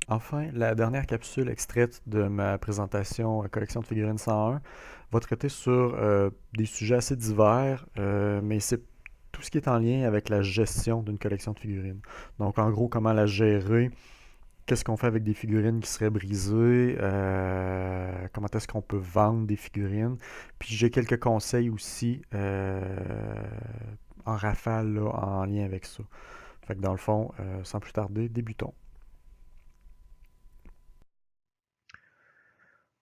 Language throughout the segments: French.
Enfin, la dernière capsule extraite de ma présentation Collection de figurines 101 va traiter sur des sujets assez divers, mais c'est tout ce qui est en lien avec la gestion d'une collection de figurines. Donc, en gros, comment la gérer, qu'est-ce qu'on fait avec des figurines qui seraient brisées, comment est-ce qu'on peut vendre des figurines. Puis j'ai quelques conseils aussi en rafale là, en lien avec ça. Fait que dans le fond, sans plus tarder, débutons.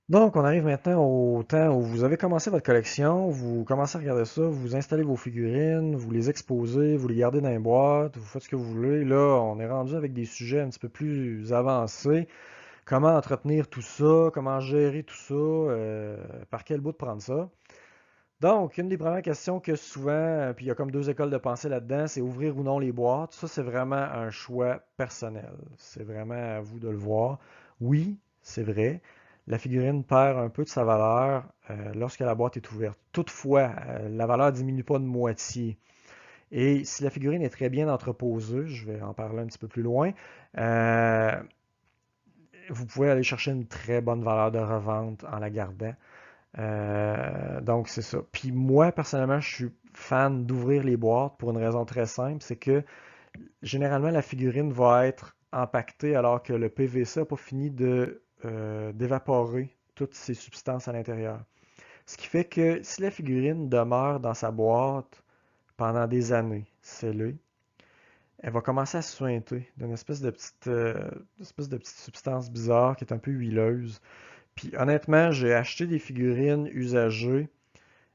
Donc, on arrive maintenant au temps où vous avez commencé votre collection, vous commencez à regarder ça, vous installez vos figurines, vous les exposez, vous les gardez dans les boîtes, vous faites ce que vous voulez. Là, on est rendu avec des sujets un petit peu plus avancés. Comment entretenir tout ça, comment gérer tout ça, par quel bout de prendre ça. Donc, une des premières questions que souvent, puis il y a comme deux écoles de pensée là-dedans, c'est ouvrir ou non les boîtes. Ça, c'est vraiment un choix personnel. C'est vraiment à vous de le voir. Oui, c'est vrai, la figurine perd un peu de sa valeur lorsque la boîte est ouverte. Toutefois, la valeur ne diminue pas de moitié. Et si la figurine est très bien entreposée, je vais en parler un petit peu plus loin, euh, vous pouvez aller chercher une très bonne valeur de revente en la gardant. Donc, c'est ça. Puis moi, personnellement, je suis fan d'ouvrir les boîtes pour une raison très simple, c'est que généralement, la figurine va être empaquetée alors que le PVC n'a pas fini d'évaporer toutes ses substances à l'intérieur. Ce qui fait que si la figurine demeure dans sa boîte pendant des années, scellée, elle va commencer à se suinter d'une espèce de petite substance bizarre qui est un peu huileuse. Puis honnêtement, j'ai acheté des figurines usagées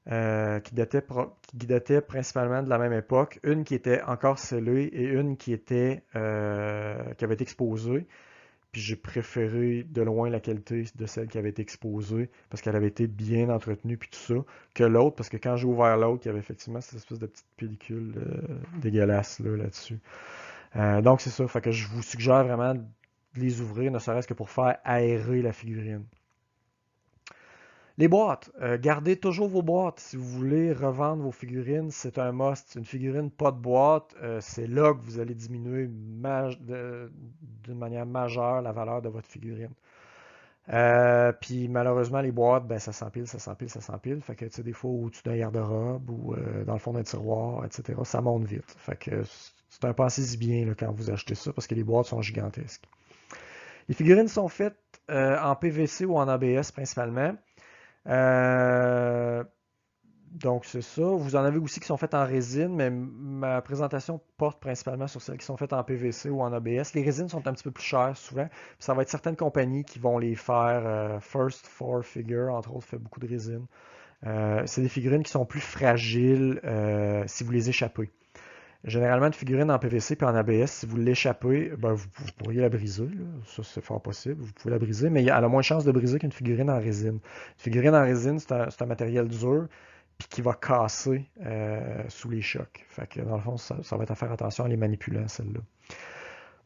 qui dataient principalement de la même époque. Une qui était encore scellée et une qui avait été exposée. Puis j'ai préféré de loin la qualité de celle qui avait été exposée parce qu'elle avait été bien entretenue puis tout ça que l'autre parce que quand j'ai ouvert l'autre, il y avait effectivement cette espèce de petite pellicule dégueulasse là-dessus. Donc c'est ça, fait que je vous suggère vraiment de les ouvrir, ne serait-ce que pour faire aérer la figurine. Les boîtes. Gardez toujours vos boîtes. Si vous voulez revendre vos figurines, c'est un must. Une figurine pas de boîte, c'est là que vous allez diminuer d'une manière majeure la valeur de votre figurine. Puis malheureusement, les boîtes, ben, ça s'empile, ça s'empile, ça s'empile. Fait que, tu sais, des fois, au-dessus d'un garde-robe ou dans le fond d'un tiroir, etc., ça monte vite. Fait que c'est un pensez-y bien là, quand vous achetez ça parce que les boîtes sont gigantesques. Les figurines sont faites en PVC ou en ABS principalement. Euh, donc, c'est ça. Vous en avez aussi qui sont faites en résine, mais ma présentation porte principalement sur celles qui sont faites en PVC ou en ABS. Les résines sont un petit peu plus chères souvent. Puis ça va être certaines compagnies qui vont les faire. First Four Figure, entre autres, fait beaucoup de résine. C'est des figurines qui sont plus fragiles si vous les échappez. Généralement, une figurine en PVC puis en ABS, si vous l'échappez, ben, vous pourriez la briser. Là. Ça, c'est fort possible. Vous pouvez la briser, mais elle a moins de chances de briser qu'une figurine en résine. Une figurine en résine, c'est un matériel dur puis qui va casser sous les chocs. Fait que dans le fond, ça va être à faire attention en les manipulant, celle-là.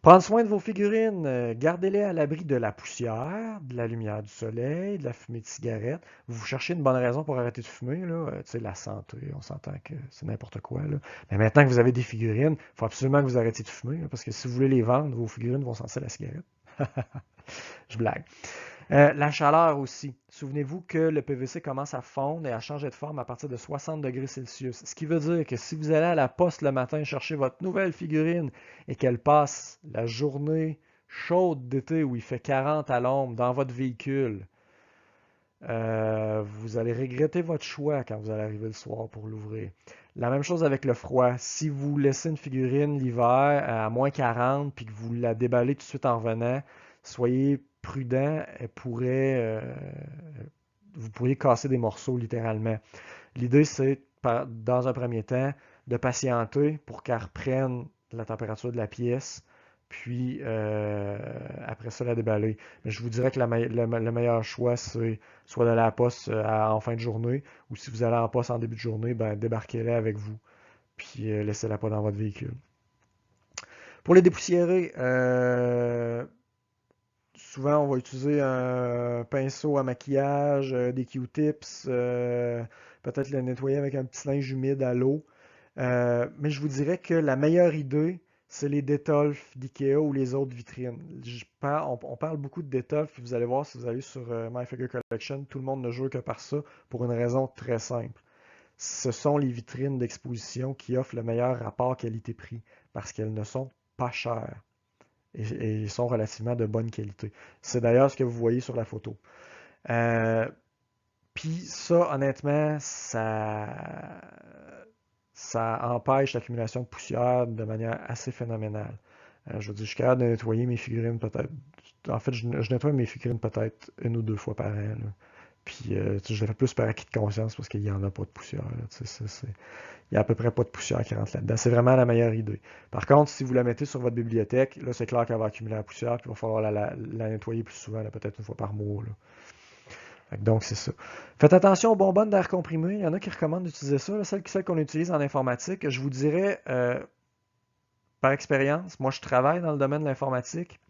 Prendre soin de vos figurines, gardez-les à l'abri de la poussière, de la lumière du soleil, de la fumée de cigarette. Vous cherchez une bonne raison pour arrêter de fumer, là, tu sais, la santé, on s'entend que c'est n'importe quoi, là. Mais maintenant que vous avez des figurines, il faut absolument que vous arrêtiez de fumer, là, parce que si vous voulez les vendre, vos figurines vont sentir la cigarette. Je blague. La chaleur aussi. Souvenez-vous que le PVC commence à fondre et à changer de forme à partir de 60 degrés Celsius. Ce qui veut dire que si vous allez à la poste le matin chercher votre nouvelle figurine et qu'elle passe la journée chaude d'été où il fait 40 à l'ombre dans votre véhicule, vous allez regretter votre choix quand vous allez arriver le soir pour l'ouvrir. La même chose avec le froid. Si vous laissez une figurine l'hiver à moins 40 puis que vous la déballez tout de suite en revenant, soyez prudent. Vous pourriez casser des morceaux littéralement. L'idée, c'est, dans un premier temps, de patienter pour qu'elle reprenne la température de la pièce, puis après ça, la déballer. Mais je vous dirais que le meilleur choix, c'est soit d'aller à la poste en fin de journée, ou si vous allez en poste en début de journée, ben, débarquez-la avec vous, puis laissez-la pas dans votre véhicule. Pour les dépoussiérer, souvent on va utiliser un pinceau à maquillage, des Q-tips, peut-être le nettoyer avec un petit linge humide à l'eau. Mais je vous dirais que la meilleure idée, c'est les Detolf d'IKEA ou les autres vitrines. On parle beaucoup de Detolf, puis vous allez voir si vous allez sur My Figure Collection, tout le monde ne joue que par ça pour une raison très simple. Ce sont les vitrines d'exposition qui offrent le meilleur rapport qualité-prix parce qu'elles ne sont pas chères et sont relativement de bonne qualité. C'est d'ailleurs ce que vous voyez sur la photo. Euh, Puis ça, honnêtement, ça empêche l'accumulation de poussière de manière assez phénoménale. Je veux dire, je suis capable de nettoyer mes figurines peut-être. En fait, je nettoie mes figurines peut-être une ou deux fois par an, là. Puis je le fais plus par acquis de conscience parce qu'il n'y en a pas de poussière, là. Il n'y a à peu près pas de poussière qui rentre là-dedans. C'est vraiment la meilleure idée. Par contre, si vous la mettez sur votre bibliothèque, là, c'est clair qu'elle va accumuler la poussière, puis il va falloir la nettoyer plus souvent, peut-être une fois par mois, là. Donc, c'est ça. Faites attention aux bonbonnes d'air comprimé. Il y en a qui recommandent d'utiliser ça. Celles qu'on utilise en informatique, je vous dirais, par expérience, moi je travaille dans le domaine de l'informatique,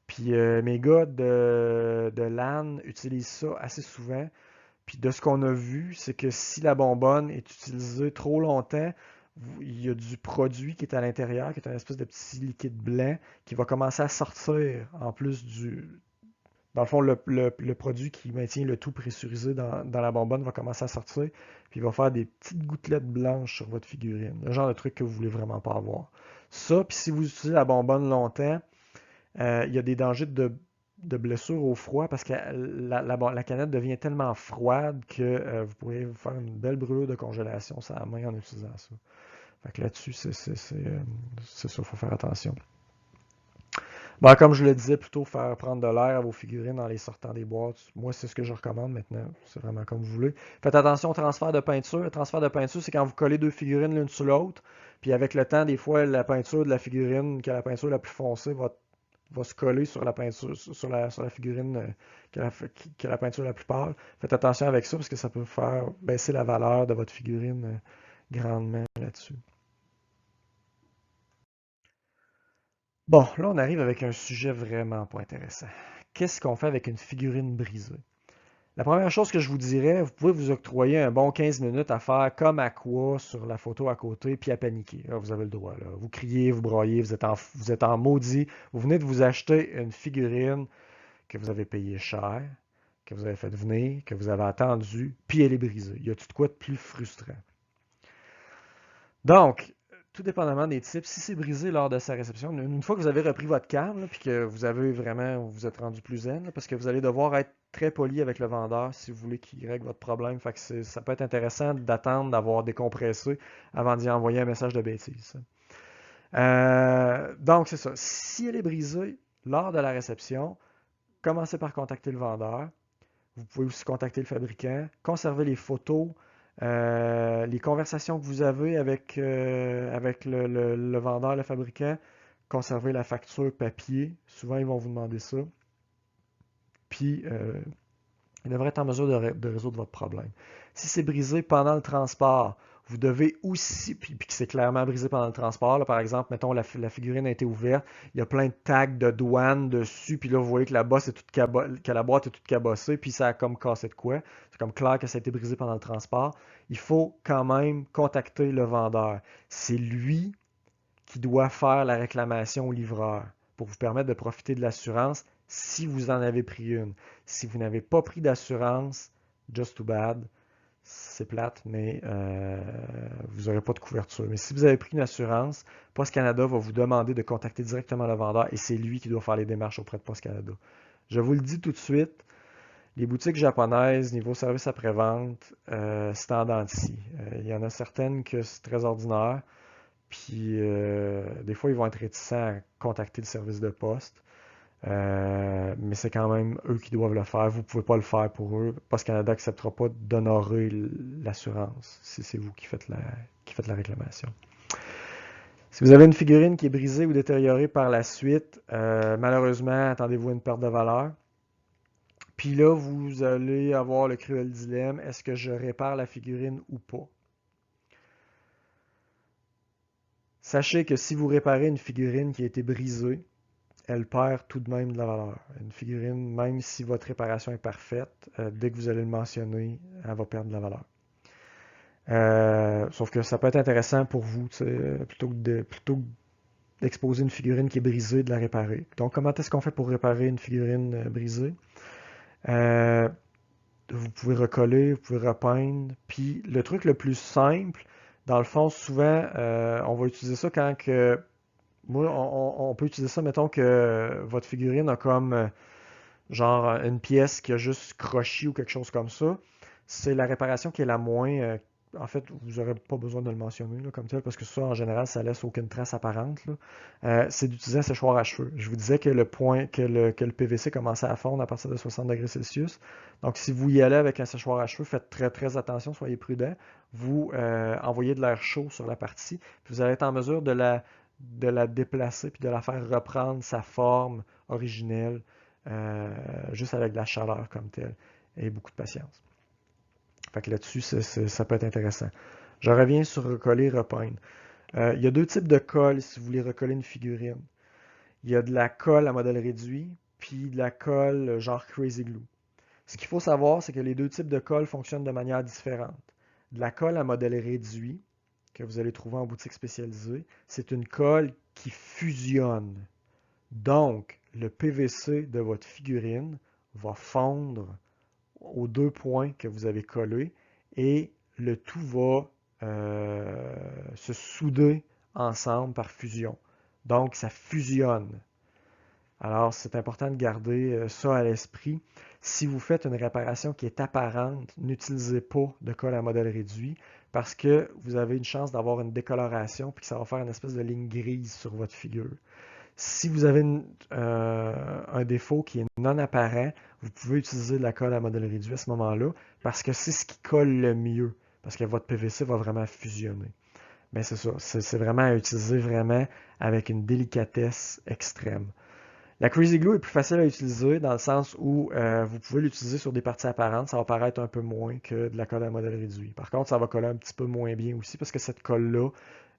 puis mes gars de LAN utilisent ça assez souvent. Puis de ce qu'on a vu, c'est que si la bonbonne est utilisée trop longtemps, il y a du produit qui est à l'intérieur, qui est un espèce de petit liquide blanc, qui va commencer à sortir en plus du, dans le fond, le produit qui maintient le tout pressurisé dans la bonbonne va commencer à sortir, puis il va faire des petites gouttelettes blanches sur votre figurine. Le genre de truc que vous voulez vraiment pas avoir. Ça, puis si vous utilisez la bonbonne longtemps, il y a des dangers de blessure au froid parce que la canette devient tellement froide que vous pourriez vous faire une belle brûlure de congélation sur la main en utilisant ça. Fait que là-dessus, c'est ça, il faut faire attention. Bon, comme je le disais, plutôt faire prendre de l'air à vos figurines en les sortant des boîtes. Moi, c'est ce que je recommande maintenant. C'est vraiment comme vous voulez. Faites attention au transfert de peinture. Le transfert de peinture, c'est quand vous collez deux figurines l'une sur l'autre. Puis avec le temps, des fois, la peinture de la figurine, qui a la peinture la plus foncée, va se coller sur la peinture, sur la figurine qui a la peinture la plus pâle. Faites attention avec ça parce que ça peut faire baisser la valeur de votre figurine grandement là-dessus. Bon, là, on arrive avec un sujet vraiment pas intéressant. Qu'est-ce qu'on fait avec une figurine brisée? La première chose que je vous dirais, vous pouvez vous octroyer un bon 15 minutes à faire comme à quoi sur la photo à côté, puis à paniquer. Là, vous avez le droit. Là. Vous criez, vous broyez, vous êtes en maudit. Vous venez de vous acheter une figurine que vous avez payée cher, que vous avez fait venir, que vous avez attendu, puis elle est brisée. Y a-tu de quoi de plus frustrant? Donc, tout dépendamment des types, si c'est brisé lors de sa réception, une fois que vous avez repris votre calme, puis que vous avez vraiment, vous êtes rendu plus zen, là, parce que vous allez devoir être très poli avec le vendeur si vous voulez qu'il règle votre problème. Fait que ça peut être intéressant d'attendre d'avoir décompressé avant d'y envoyer un message de bêtise. Donc, c'est ça. Si elle est brisée lors de la réception, commencez par contacter le vendeur. Vous pouvez aussi contacter le fabricant, conserver les photos, les conversations que vous avez avec le vendeur, le fabricant, conserver la facture papier. Souvent, ils vont vous demander ça. Puis, il devrait être en mesure de résoudre votre problème. Si c'est brisé pendant le transport, vous devez aussi, puis que c'est clairement brisé pendant le transport, là, par exemple, mettons la figurine a été ouverte, il y a plein de tags de douane dessus, puis là vous voyez que la boîte est toute cabossée, puis ça a comme cassé de quoi. C'est comme clair que ça a été brisé pendant le transport. Il faut quand même contacter le vendeur. C'est lui qui doit faire la réclamation au livreur pour vous permettre de profiter de l'assurance si vous en avez pris une. Si vous n'avez pas pris d'assurance, just too bad. C'est plate, mais vous n'aurez pas de couverture. Mais si vous avez pris une assurance, Post Canada va vous demander de contacter directement le vendeur et c'est lui qui doit faire les démarches auprès de Post Canada. Je vous le dis tout de suite, les boutiques japonaises, niveau service après-vente, c'est en dents de scie. Il y en a certaines que c'est très ordinaire. Puis des fois, ils vont être réticents à contacter le service de poste. Mais c'est quand même eux qui doivent le faire. Vous ne pouvez pas le faire pour eux. Post Canada n'acceptera pas d'honorer l'assurance si c'est vous qui faites la réclamation. Si vous avez une figurine qui est brisée ou détériorée par la suite, malheureusement, attendez-vous à une perte de valeur. Puis là, vous allez avoir le cruel dilemme, est-ce que je répare la figurine ou pas? Sachez que si vous réparez une figurine qui a été brisée, elle perd tout de même de la valeur. Une figurine, même si votre réparation est parfaite, dès que vous allez le mentionner, elle va perdre de la valeur. Sauf que ça peut être intéressant pour vous, plutôt que d'exposer une figurine qui est brisée, de la réparer. Donc, comment est-ce qu'on fait pour réparer une figurine brisée? Vous pouvez recoller, vous pouvez repeindre. Puis le truc le plus simple, dans le fond, souvent, on va utiliser ça quand que. Moi, on peut utiliser ça, mettons que votre figurine a comme genre une pièce qui a juste croché ou quelque chose comme ça. C'est la réparation qui est la moins. En fait, vous n'aurez pas besoin de le mentionner là, comme tel, parce que ça, en général, ça laisse aucune trace apparente, là. C'est d'utiliser un séchoir à cheveux. Je vous disais que le PVC commençait à fondre à partir de 60 degrés Celsius. Donc, si vous y allez avec un séchoir à cheveux, faites très très attention, soyez prudent. Vous envoyez de l'air chaud sur la partie, puis vous allez être en mesure de la déplacer puis de la faire reprendre sa forme originelle juste avec de la chaleur comme telle et beaucoup de patience. Fait que là-dessus, ça peut être intéressant. Je reviens sur recoller, repeindre. Il y a deux types de colle si vous voulez recoller une figurine. Il y a de la colle à modèle réduit, puis de la colle genre Crazy Glue. Ce qu'il faut savoir, c'est que les deux types de colle fonctionnent de manière différente. De la colle à modèle réduit, que vous allez trouver en boutique spécialisée, c'est une colle qui fusionne. Donc, le PVC de votre figurine va fondre aux deux points que vous avez collés et le tout va se souder ensemble par fusion. Donc, ça fusionne. Alors, c'est important de garder ça à l'esprit. Si vous faites une réparation qui est apparente, n'utilisez pas de colle à modèle réduit parce que vous avez une chance d'avoir une décoloration puis que ça va faire une espèce de ligne grise sur votre figure. Si vous avez un défaut qui est non apparent, vous pouvez utiliser de la colle à modèle réduit à ce moment-là parce que c'est ce qui colle le mieux, parce que votre PVC va vraiment fusionner. Mais c'est ça, c'est vraiment à utiliser vraiment avec une délicatesse extrême. La Crazy Glue est plus facile à utiliser dans le sens où vous pouvez l'utiliser sur des parties apparentes, ça va paraître un peu moins que de la colle à modèle réduit. Par contre, ça va coller un petit peu moins bien aussi parce que cette colle-là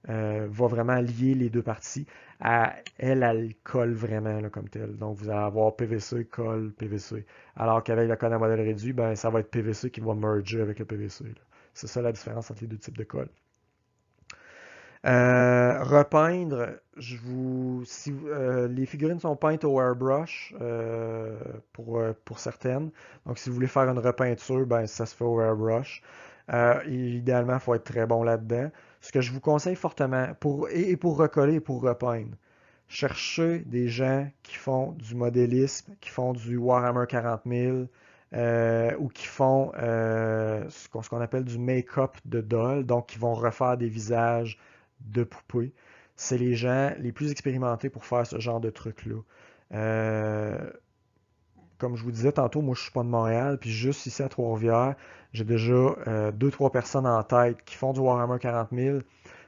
va vraiment lier les deux parties. Elle colle vraiment là, comme telle. Donc, vous allez avoir PVC, colle, PVC. Alors qu'avec la colle à modèle réduit, ben, ça va être PVC qui va merger avec le PVC. C'est ça la différence entre les deux types de colle. Repeindre, si les figurines sont peintes au airbrush pour certaines. Donc, si vous voulez faire une repeinture, ben, ça se fait au airbrush. Idéalement, il faut être très bon là-dedans. Ce que je vous conseille fortement, pour recoller et pour repeindre, cherchez des gens qui font du modélisme, qui font du Warhammer 40 000, ou qui font ce qu'on appelle du make-up de doll, donc qui vont refaire des visages de poupées. C'est les gens les plus expérimentés pour faire ce genre de truc-là. Comme je vous disais tantôt, moi je suis pas de Montréal, puis juste ici à Trois-Rivières, j'ai déjà 2-3 personnes en tête qui font du Warhammer 40 000,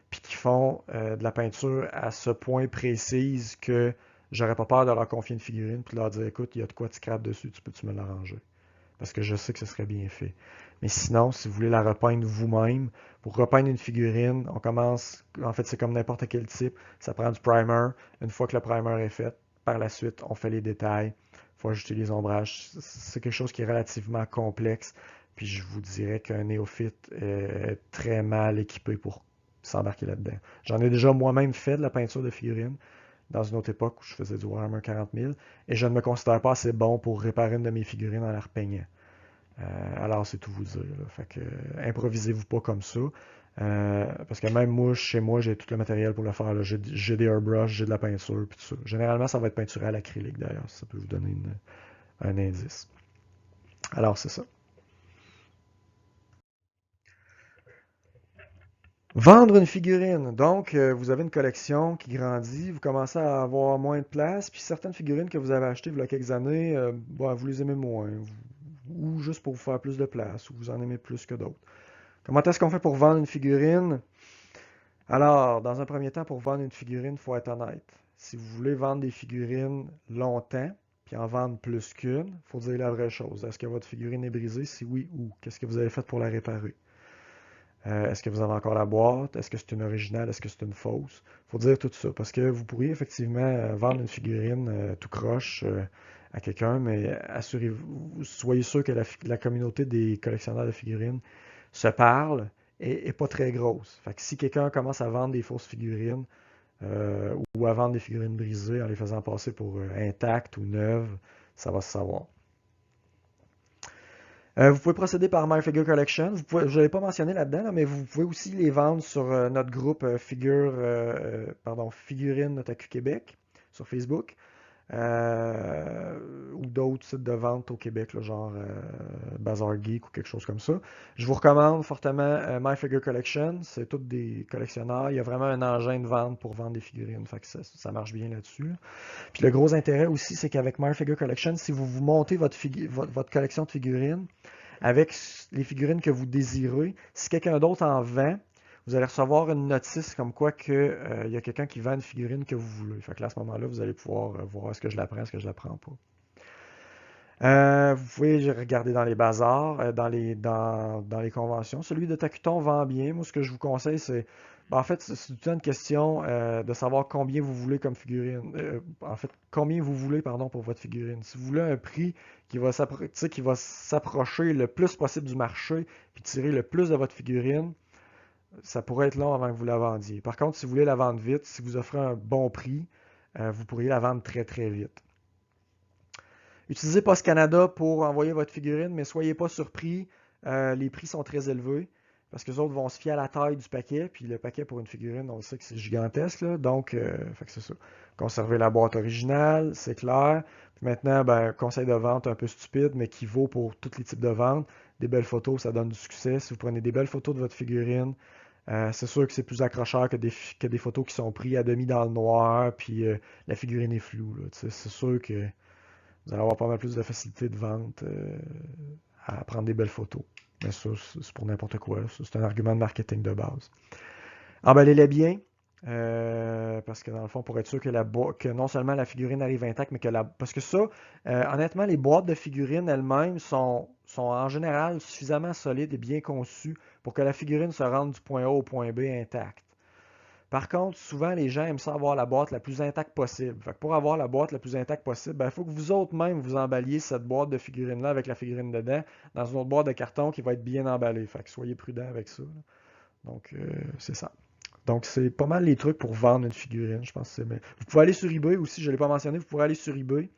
puis qui font de la peinture à ce point précise que j'aurais pas peur de leur confier une figurine, puis de leur dire écoute, il y a de quoi tu crapes dessus, tu peux-tu me l'arranger? Parce que je sais que ce serait bien fait. Mais sinon, si vous voulez la repeindre vous-même, pour repeindre une figurine, on commence, en fait, c'est comme n'importe quel type, ça prend du primer. Une fois que le primer est fait, par la suite, on fait les détails, il faut ajouter les ombrages. C'est quelque chose qui est relativement complexe, puis je vous dirais qu'un néophyte est très mal équipé pour s'embarquer là-dedans. J'en ai déjà moi-même fait de la peinture de figurines dans une autre époque où je faisais du Warhammer 40 000 et je ne me considère pas assez bon pour réparer une de mes figurines en la repeignant. Alors, c'est tout vous dire. Là. Fait que, improvisez-vous pas comme ça. Parce que même moi, chez moi, j'ai tout le matériel pour le faire. J'ai des airbrushes, j'ai de la peinture, puis tout ça. Généralement, ça va être peinturé à l'acrylique d'ailleurs, si ça peut vous donner un indice. Alors, c'est ça. Vendre une figurine. Donc, vous avez une collection qui grandit, vous commencez à avoir moins de place, puis certaines figurines que vous avez achetées il y a quelques années, vous les aimez moins, ou juste pour vous faire plus de place, ou vous en aimez plus que d'autres. Comment est-ce qu'on fait pour vendre une figurine? Alors, dans un premier temps, pour vendre une figurine, il faut être honnête. Si vous voulez vendre des figurines longtemps, puis en vendre plus qu'une, il faut dire la vraie chose. Est-ce que votre figurine est brisée? Si oui, où? Qu'est-ce que vous avez fait pour la réparer? Est-ce que vous avez encore la boîte? Est-ce que c'est une originale? Est-ce que c'est une fausse? Il faut dire tout ça, parce que vous pourriez effectivement vendre une figurine tout croche à quelqu'un, mais assurez-vous, soyez sûr que la communauté des collectionneurs de figurines se parle et pas très grosse. Fait que si quelqu'un commence à vendre des fausses figurines, ou à vendre des figurines brisées en les faisant passer pour intactes ou neuves, ça va se savoir. Vous pouvez procéder par My Figure Collection. Je ne l'ai pas mentionné là-dedans, là, mais vous pouvez aussi les vendre sur notre groupe Figurine Otaku Québec sur Facebook. Ou d'autres sites de vente au Québec, là, genre Bazar Geek ou quelque chose comme ça. Je vous recommande fortement My Figure Collection. C'est tous des collectionneurs. Il y a vraiment un engin de vente pour vendre des figurines. Fait que ça marche bien là-dessus. Puis le gros intérêt aussi, c'est qu'avec My Figure Collection, si vous montez votre collection de figurines avec les figurines que vous désirez, si quelqu'un d'autre en vend, vous allez recevoir une notice comme quoi que, y a quelqu'un qui vend une figurine que vous voulez. Fait que là, à ce moment-là, vous allez pouvoir voir est-ce que je la prends, est-ce que je la prends pas. Vous pouvez regarder dans les bazars, dans les conventions. Celui de Takuton vend bien. Moi, ce que je vous conseille, c'est. En fait, c'est tout une question de savoir combien vous voulez comme figurine. En fait, combien vous voulez, pardon, pour votre figurine. Si vous voulez un prix qui va s'approcher le plus possible du marché, puis tirer le plus de votre figurine, ça pourrait être long avant que vous la vendiez. Par contre, si vous voulez la vendre vite, si vous offrez un bon prix, vous pourriez la vendre très très vite. Utilisez Post Canada pour envoyer votre figurine, mais soyez pas surpris. Les prix sont très élevés parce que les autres vont se fier à la taille du paquet. Puis le paquet pour une figurine, on sait que c'est gigantesque. Là, donc, fait que c'est ça. Conservez la boîte originale, c'est clair. Puis maintenant, conseil de vente un peu stupide, mais qui vaut pour tous les types de ventes. Des belles photos, ça donne du succès. Si vous prenez des belles photos de votre figurine, c'est sûr que c'est plus accrocheur que des photos qui sont prises à demi dans le noir, puis la figurine est floue. C'est sûr que vous allez avoir pas mal plus de facilité de vente à prendre des belles photos. Mais ça, c'est pour n'importe quoi. C'est un argument de marketing de base. Emballez-les bien. Parce que dans le fond, pour être sûr que non seulement la figurine arrive intacte, mais que parce que ça, honnêtement, les boîtes de figurines elles-mêmes sont en général suffisamment solides et bien conçues pour que la figurine se rende du point A au point B intacte. Par contre, souvent, les gens aiment ça avoir la boîte la plus intacte possible. Fait que pour avoir la boîte la plus intacte possible, il faut que vous autres même vous emballiez cette boîte de figurines-là avec la figurine dedans dans une autre boîte de carton qui va être bien emballée. Fait que soyez prudents avec ça. Donc, c'est ça. Donc, c'est pas mal les trucs pour vendre une figurine, je pense. Vous pouvez aller sur eBay aussi, je ne l'ai pas mentionné, vous pourrez aller sur eBay.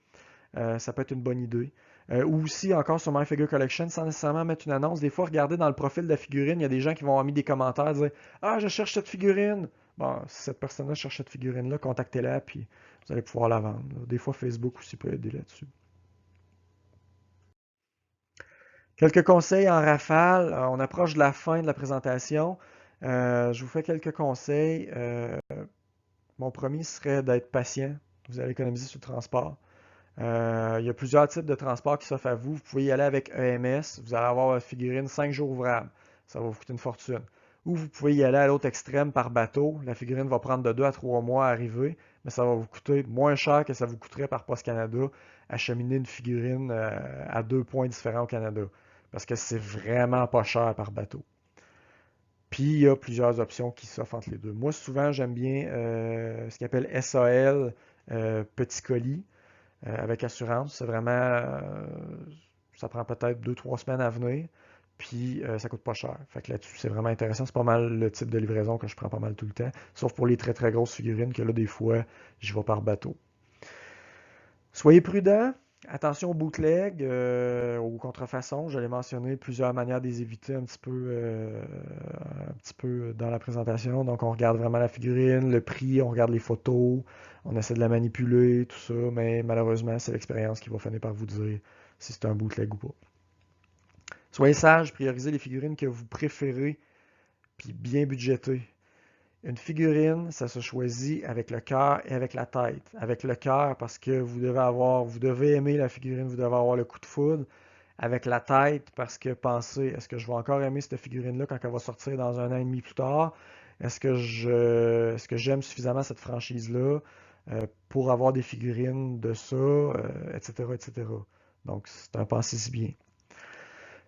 Ça peut être une bonne idée. Ou aussi, encore sur My Figure Collection, sans nécessairement mettre une annonce. Des fois, regardez dans le profil de la figurine, il y a des gens qui vont avoir mis des commentaires, dire Ah, je cherche cette figurine. Bon, si cette personne-là cherche cette figurine-là, contactez-la, puis vous allez pouvoir la vendre. Des fois, Facebook aussi peut aider là-dessus. Quelques conseils en rafale. On approche de la fin de la présentation. Je vous fais quelques conseils. Mon premier serait d'être patient. Vous allez économiser sur le transport. Il y a plusieurs types de transports qui s'offrent à vous. Vous pouvez y aller avec EMS. Vous allez avoir votre figurine 5 jours ouvrables. Ça va vous coûter une fortune. Ou vous pouvez y aller à l'autre extrême par bateau. La figurine va prendre de 2 à 3 mois à arriver, mais ça va vous coûter moins cher que ça vous coûterait par Post Canada acheminer une figurine à 2 points différents au Canada. Parce que c'est vraiment pas cher par bateau. Puis il y a plusieurs options qui s'offrent entre les deux. Moi, souvent, j'aime bien ce qu'on appelle SAL, petit colis avec assurance. C'est vraiment, ça prend peut-être 2-3 semaines à venir, puis ça coûte pas cher. Fait que là-dessus, c'est vraiment intéressant. C'est pas mal le type de livraison que je prends pas mal tout le temps, sauf pour les très très grosses figurines que là, des fois, j'y vais par bateau. Soyez prudents. Attention aux bootlegs, aux contrefaçons. Je l'ai mentionné, plusieurs manières de les éviter un petit peu dans la présentation. Donc, on regarde vraiment la figurine, le prix, on regarde les photos, on essaie de la manipuler, tout ça, mais malheureusement, c'est l'expérience qui va finir par vous dire si c'est un bootleg ou pas. Soyez sage, priorisez les figurines que vous préférez, puis bien budgétez. Une figurine, ça se choisit avec le cœur et avec la tête. Avec le cœur parce que vous devez aimer la figurine, vous devez avoir le coup de foudre. Avec la tête parce que pensez, est-ce que je vais encore aimer cette figurine-là quand elle va sortir dans 1 an et demi plus tard? Est-ce que j'aime suffisamment cette franchise-là pour avoir des figurines de ça, etc., etc. Donc, c'est un pensez-y bien.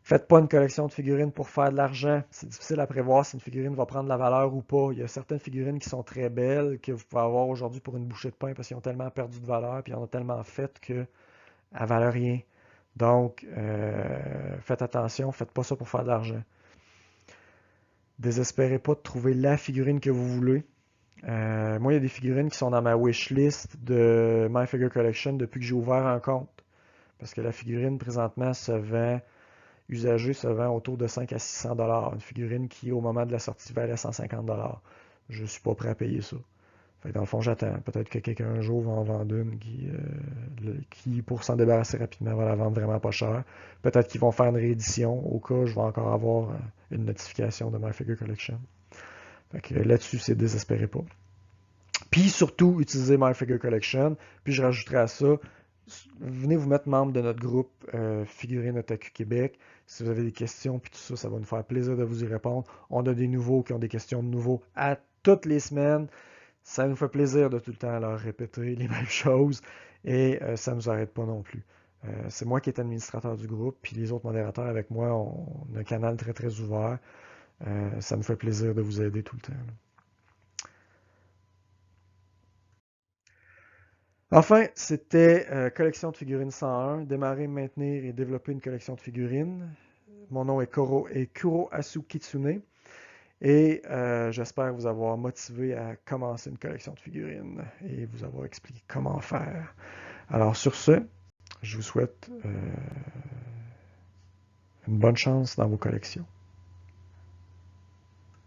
Faites pas une collection de figurines pour faire de l'argent. C'est difficile à prévoir si une figurine va prendre de la valeur ou pas. Il y a certaines figurines qui sont très belles que vous pouvez avoir aujourd'hui pour une bouchée de pain parce qu'ils ont tellement perdu de valeur puis ils en ont tellement fait qu'elles ne valent rien. Donc, faites attention, faites pas ça pour faire de l'argent. Désespérez pas de trouver la figurine que vous voulez. Moi, il y a des figurines qui sont dans ma wishlist de My Figure Collection depuis que j'ai ouvert un compte. Parce que la figurine, présentement, usagée, se vend autour de 5 à 600 dollars. Une figurine qui, au moment de la sortie, valait 150 dollars. Je ne suis pas prêt à payer ça. Fait que dans le fond, j'attends. Peut-être que quelqu'un un jour va en vendre une qui, pour s'en débarrasser rapidement, va la vendre vraiment pas cher. Peut-être qu'ils vont faire une réédition. Au cas, je vais encore avoir une notification de My Figure Collection. Fait que là-dessus, c'est désespéré pas. Puis surtout, utilisez My Figure Collection. Puis je rajouterai à ça, venez vous mettre membre de notre groupe Figurine Otaku Québec. Si vous avez des questions, puis tout ça, ça va nous faire plaisir de vous y répondre. On a des nouveaux qui ont des questions de nouveaux à toutes les semaines. Ça nous fait plaisir de tout le temps leur répéter les mêmes choses et ça ne nous arrête pas non plus. C'est moi qui est administrateur du groupe, puis les autres modérateurs avec moi, on a un canal très très ouvert. Ça me fait plaisir de vous aider tout le temps. Enfin, c'était Collection de figurines 101, démarrer, maintenir et développer une collection de figurines. Mon nom est Kuroasu Kitsune et j'espère vous avoir motivé à commencer une collection de figurines et vous avoir expliqué comment faire. Alors sur ce, je vous souhaite une bonne chance dans vos collections.